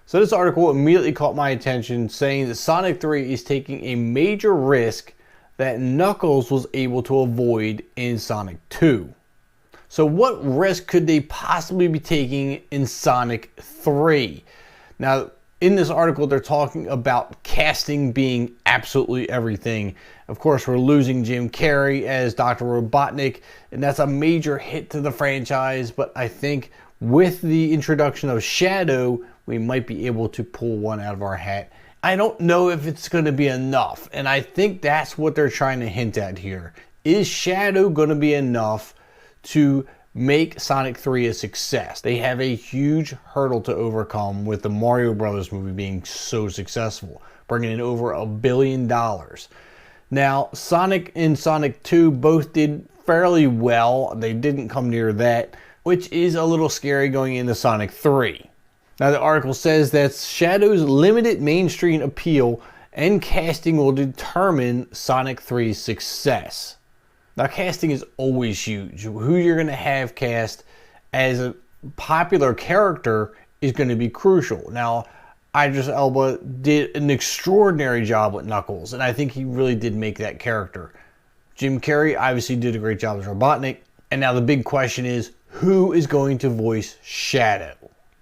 So this article immediately caught my attention, saying that Sonic 3 is taking a major risk that Knuckles was able to avoid in Sonic 2. So what risk could they possibly be taking in Sonic 3? Now, in this article, they're talking about casting being absolutely everything. Of course, we're losing Jim Carrey as Dr. Robotnik, and that's a major hit to the franchise, but I think with the introduction of Shadow, we might be able to pull one out of our hat. I don't know if it's going to be enough, and I think that's what they're trying to hint at here. Is Shadow going to be enough to make Sonic 3 a success? They have a huge hurdle to overcome with the Mario Brothers movie being so successful, bringing in over $1 billion. Now, Sonic and Sonic 2 both did fairly well. They didn't come near that, which is a little scary going into Sonic 3. Now, the article says that Shadow's limited mainstream appeal and casting will determine Sonic 3's success. Now, casting is always huge. Who you're going to have cast as a popular character is going to be crucial. Now, Idris Elba did an extraordinary job with Knuckles, and I think he really did make that character. Jim Carrey obviously did a great job as Robotnik, and now the big question is, who is going to voice Shadow?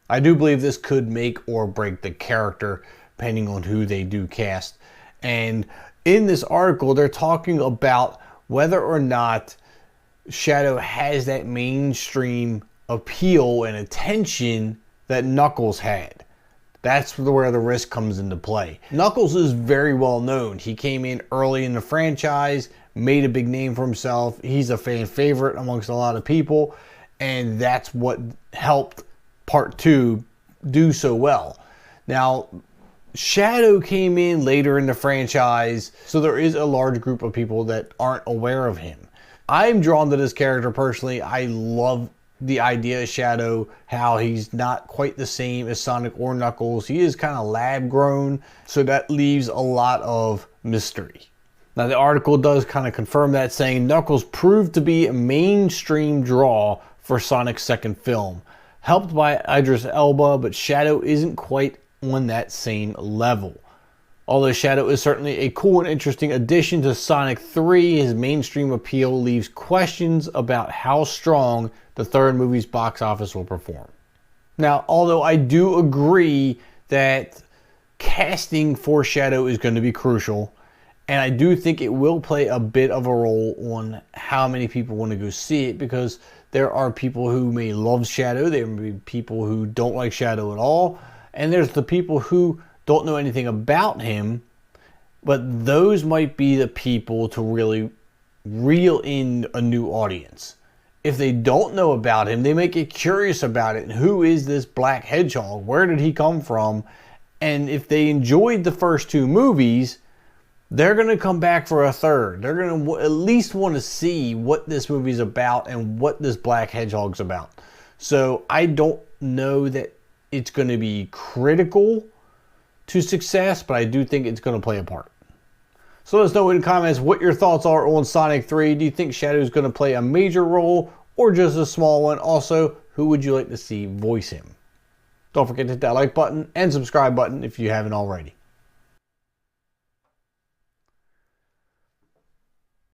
I do believe this could make or break the character, depending on who they do cast. And in this article, they're talking about whether or not Shadow has that mainstream appeal and attention that Knuckles had. That's where the risk comes into play. Knuckles is very well known. He came in early in the franchise, made a big name for himself. He's a fan favorite amongst a lot of people, and that's what helped Part 2 do so well. Now, Shadow came in later in the franchise, so there is a large group of people that aren't aware of him. I'm drawn to this character personally. I love the idea of Shadow, how he's not quite the same as Sonic or Knuckles. He is kind of lab grown, so that leaves a lot of mystery. Now, the article does kind of confirm that, saying Knuckles proved to be a mainstream draw for Sonic's second film, helped by Idris Elba, but Shadow isn't quite on that same level. Although Shadow is certainly a cool and interesting addition to Sonic 3, his mainstream appeal leaves questions about how strong the third movie's box office will perform. Now, although I do agree that casting for Shadow is going to be crucial, and I do think it will play a bit of a role on how many people want to go see it, because there are people who may love Shadow, there may be people who don't like Shadow at all, and there's the people who don't know anything about him, but those might be the people to really reel in a new audience. If they don't know about him, they may get curious about it. And who is this black hedgehog? Where did he come from? And if they enjoyed the first two movies, they're going to come back for a third. They're going to at least want to see what this movie's about and what this black hedgehog's about. So I don't know that it's going to be critical to success, but I do think it's going to play a part. So let us know in the comments what your thoughts are on Sonic 3. Do you think Shadow is going to play a major role or just a small one? Also, who would you like to see voice him? Don't forget to hit that like button and subscribe button if you haven't already.